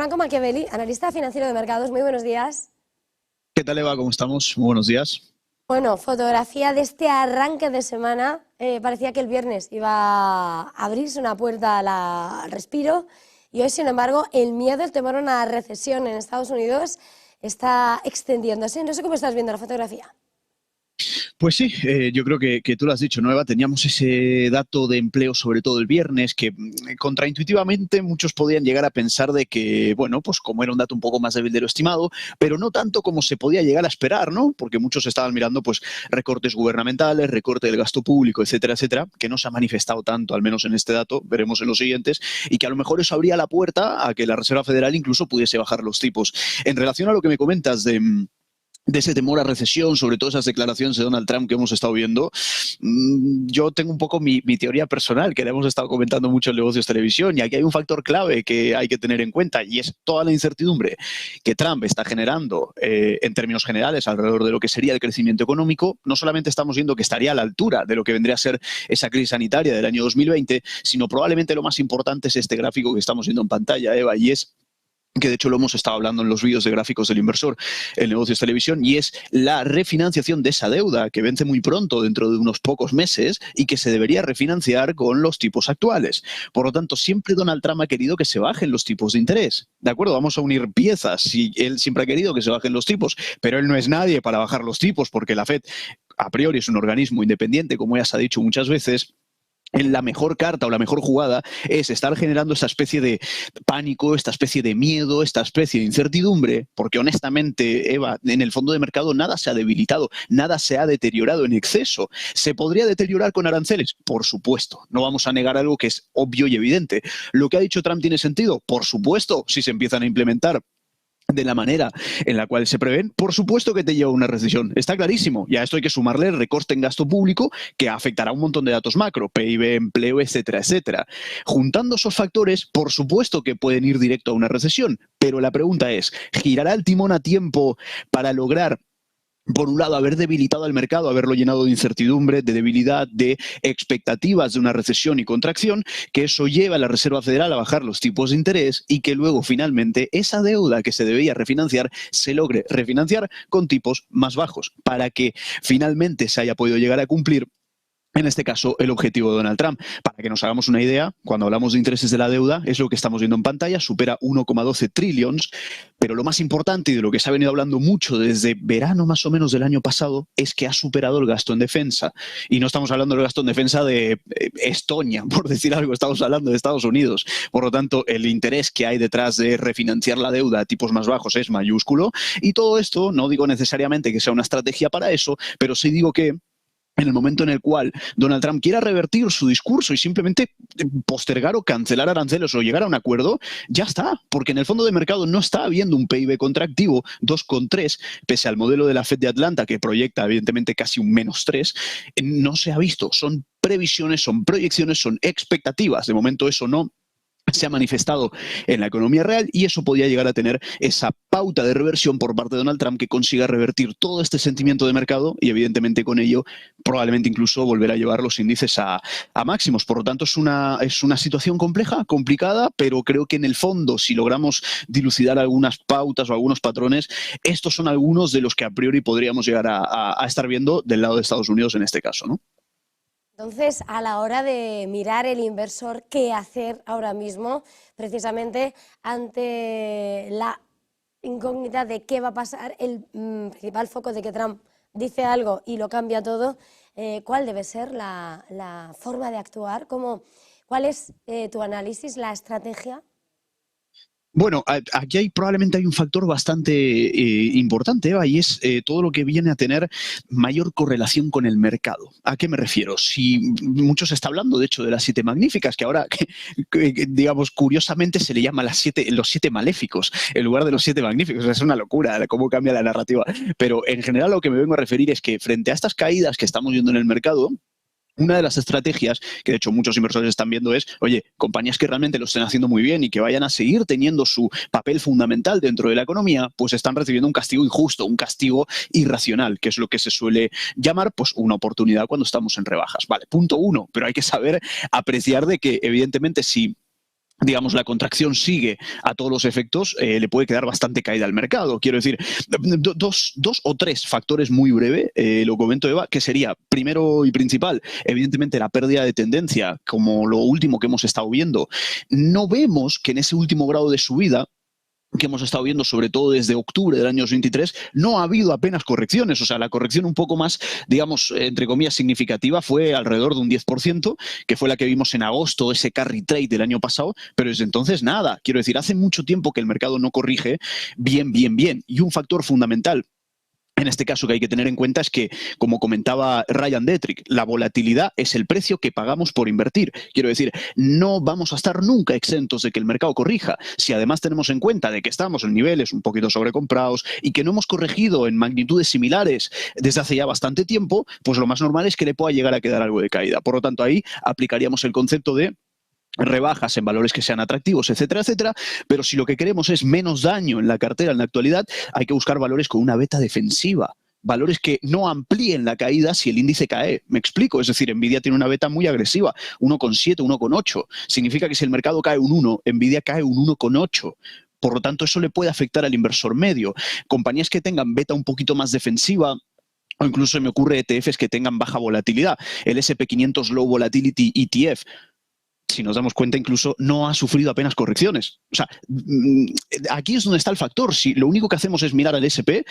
Franco Machiavelli, analista financiero de mercados. Muy buenos días. ¿Qué tal, Eva? ¿Cómo estamos? Muy buenos días. Bueno, fotografía de este arranque de semana. Parecía que el viernes iba a abrirse una puerta al respiro y hoy, sin embargo, el miedo, el temor a una recesión en Estados Unidos está extendiéndose. No sé cómo estás viendo la fotografía. Pues sí, yo creo que tú lo has dicho, ¿no, Eva? Teníamos ese dato de empleo, sobre todo el viernes, que contraintuitivamente muchos podían llegar a pensar de que, bueno, pues como era un dato un poco más débil de lo estimado, pero no tanto como se podía llegar a esperar, ¿no? Porque muchos estaban mirando, pues, recortes gubernamentales, recorte del gasto público, etcétera, etcétera, que no se ha manifestado tanto, al menos en este dato, veremos en los siguientes, y que a lo mejor eso abría la puerta a que la Reserva Federal incluso pudiese bajar los tipos. En relación a lo que me comentas de ese temor a recesión, sobre todo esas declaraciones de Donald Trump que hemos estado viendo, yo tengo un poco mi teoría personal, que le hemos estado comentando mucho en Negocios Televisión, y aquí hay un factor clave que hay que tener en cuenta, y es toda la incertidumbre que Trump está generando en términos generales alrededor de lo que sería el crecimiento económico. No solamente estamos viendo que estaría a la altura de lo que vendría a ser esa crisis sanitaria del año 2020, sino probablemente lo más importante es este gráfico que estamos viendo en pantalla, Eva, y es que de hecho lo hemos estado hablando en los vídeos de gráficos del inversor en Negocios Televisión, y es la refinanciación de esa deuda que vence muy pronto, dentro de unos pocos meses, y que se debería refinanciar con los tipos actuales. Por lo tanto, siempre Donald Trump ha querido que se bajen los tipos de interés. ¿De acuerdo? Vamos a unir piezas. Y él siempre ha querido que se bajen los tipos, pero él no es nadie para bajar los tipos, porque la Fed a priori es un organismo independiente, como ya se ha dicho muchas veces. La mejor carta o la mejor jugada es estar generando esta especie de pánico, esta especie de miedo, esta especie de incertidumbre, porque honestamente, Eva, en el fondo de mercado nada se ha debilitado, nada se ha deteriorado en exceso. ¿Se podría deteriorar con aranceles? Por supuesto, no vamos a negar algo que es obvio y evidente. ¿Lo que ha dicho Trump tiene sentido? Por supuesto, si se empiezan a implementar de la manera en la cual se prevén, por supuesto que te lleva a una recesión. Está clarísimo. Y a esto hay que sumarle el recorte en gasto público, que afectará a un montón de datos macro, PIB, empleo, etcétera, etcétera. Juntando esos factores, por supuesto que pueden ir directo a una recesión. Pero la pregunta es, ¿girará el timón a tiempo para lograr, por un lado, haber debilitado al mercado, haberlo llenado de incertidumbre, de debilidad, de expectativas de una recesión y contracción, que eso lleva a la Reserva Federal a bajar los tipos de interés y que luego, finalmente, esa deuda que se debía refinanciar se logre refinanciar con tipos más bajos, para que finalmente se haya podido llegar a cumplir, en este caso, el objetivo de Donald Trump? Para que nos hagamos una idea, cuando hablamos de intereses de la deuda, es lo que estamos viendo en pantalla, supera 1,12 trillones, pero lo más importante, y de lo que se ha venido hablando mucho desde verano más o menos del año pasado, es que ha superado el gasto en defensa. Y no estamos hablando del gasto en defensa de Estonia, por decir algo, estamos hablando de Estados Unidos. Por lo tanto, el interés que hay detrás de refinanciar la deuda a tipos más bajos es mayúsculo, y todo esto, no digo necesariamente que sea una estrategia para eso, pero sí digo que en el momento en el cual Donald Trump quiera revertir su discurso y simplemente postergar o cancelar aranceles o llegar a un acuerdo, ya está, porque en el fondo de mercado no está habiendo un PIB contractivo 2,3, pese al modelo de la Fed de Atlanta, que proyecta evidentemente casi un -3, no se ha visto. Son previsiones, son proyecciones, son expectativas. De momento eso no se ha manifestado en la economía real, y eso podía llegar a tener esa pauta de reversión por parte de Donald Trump, que consiga revertir todo este sentimiento de mercado y evidentemente con ello probablemente incluso volver a llevar los índices a máximos. Por lo tanto, es una situación compleja, complicada, pero creo que en el fondo, si logramos dilucidar algunas pautas o algunos patrones, estos son algunos de los que a priori podríamos llegar a estar viendo del lado de Estados Unidos en este caso, ¿no? Entonces, a la hora de mirar el inversor, ¿qué hacer ahora mismo, precisamente ante la incógnita de qué va a pasar, el principal foco de que Trump dice algo y lo cambia todo? ¿Cuál debe ser la forma de actuar? ¿Cuál es tu análisis, la estrategia? Bueno, aquí probablemente hay un factor bastante importante, Eva, y es todo lo que viene a tener mayor correlación con el mercado. ¿A qué me refiero? Si mucho se está hablando, de hecho, de las 7 magníficas, que ahora, digamos, curiosamente se le llama los 7 maléficos en lugar de los 7 magníficos. Es una locura cómo cambia la narrativa. Pero en general lo que me vengo a referir es que frente a estas caídas que estamos viendo en el mercado, una de las estrategias que de hecho muchos inversores están viendo es, oye, compañías que realmente lo estén haciendo muy bien y que vayan a seguir teniendo su papel fundamental dentro de la economía, pues están recibiendo un castigo injusto, un castigo irracional, que es lo que se suele llamar pues una oportunidad cuando estamos en rebajas. Vale, punto uno, pero hay que saber apreciar de que evidentemente si digamos, la contracción sigue a todos los efectos, le puede quedar bastante caída al mercado. Quiero decir, dos o tres factores muy breve, lo comento, Eva, que sería, primero y principal, evidentemente la pérdida de tendencia, como lo último que hemos estado viendo. No vemos que en ese último grado de subida que hemos estado viendo, sobre todo desde octubre del año 23, no ha habido apenas correcciones. O sea, la corrección un poco más, digamos, entre comillas, significativa fue alrededor de un 10%, que fue la que vimos en agosto, ese carry trade del año pasado, pero desde entonces nada. Quiero decir, hace mucho tiempo que el mercado no corrige bien. Y un factor fundamental en este caso que hay que tener en cuenta es que, como comentaba Ryan Detrick, la volatilidad es el precio que pagamos por invertir. Quiero decir, no vamos a estar nunca exentos de que el mercado corrija. Si además tenemos en cuenta de que estamos en niveles un poquito sobrecomprados y que no hemos corregido en magnitudes similares desde hace ya bastante tiempo, pues lo más normal es que le pueda llegar a quedar algo de caída. Por lo tanto, ahí aplicaríamos el concepto de rebajas en valores que sean atractivos, etcétera, etcétera, pero si lo que queremos es menos daño en la cartera en la actualidad, hay que buscar valores con una beta defensiva, valores que no amplíen la caída si el índice cae. ¿Me explico? Es decir, Nvidia tiene una beta muy agresiva, 1,7, 1,8. Significa que si el mercado cae un 1, Nvidia cae un 1,8. Por lo tanto, eso le puede afectar al inversor medio. Compañías que tengan beta un poquito más defensiva, o incluso se me ocurre ETFs que tengan baja volatilidad. El SP500 Low Volatility ETF, si nos damos cuenta, incluso no ha sufrido apenas correcciones. O sea, aquí es donde está el factor. Si lo único que hacemos es mirar al SP,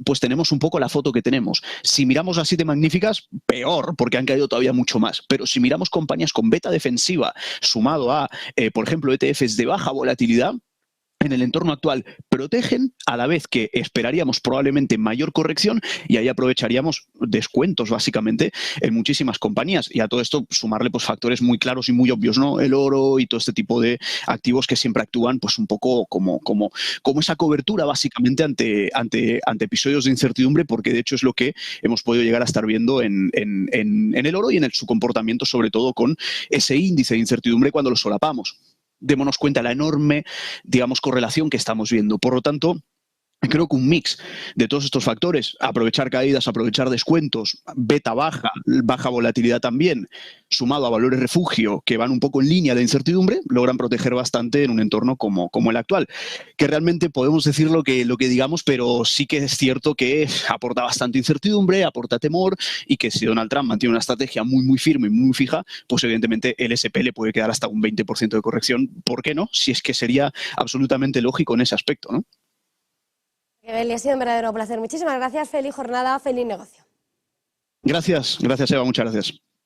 pues tenemos un poco la foto que tenemos. Si miramos las 7 magníficas, peor, porque han caído todavía mucho más. Pero si miramos compañías con beta defensiva, sumado a, por ejemplo, ETFs de baja volatilidad, en el entorno actual protegen, a la vez que esperaríamos probablemente mayor corrección, y ahí aprovecharíamos descuentos básicamente en muchísimas compañías. Y a todo esto sumarle pues factores muy claros y muy obvios, ¿no? El oro y todo este tipo de activos que siempre actúan pues un poco como esa cobertura básicamente ante episodios de incertidumbre, porque de hecho es lo que hemos podido llegar a estar viendo en el oro y en su comportamiento, sobre todo con ese índice de incertidumbre cuando lo solapamos. Démonos cuenta la enorme, digamos, correlación que estamos viendo. Por lo tanto, creo que un mix de todos estos factores, aprovechar caídas, aprovechar descuentos, beta baja, baja volatilidad también, sumado a valores refugio que van un poco en línea de incertidumbre, logran proteger bastante en un entorno como el actual. Que realmente podemos decir lo que digamos, pero sí que es cierto que aporta bastante incertidumbre, aporta temor, y que si Donald Trump mantiene una estrategia muy firme y muy fija, pues evidentemente el SP le puede quedar hasta un 20% de corrección. ¿Por qué no? Si es que sería absolutamente lógico en ese aspecto, ¿no? Beli, ha sido un verdadero placer. Muchísimas gracias, feliz jornada, feliz negocio. Gracias, Eva, muchas gracias.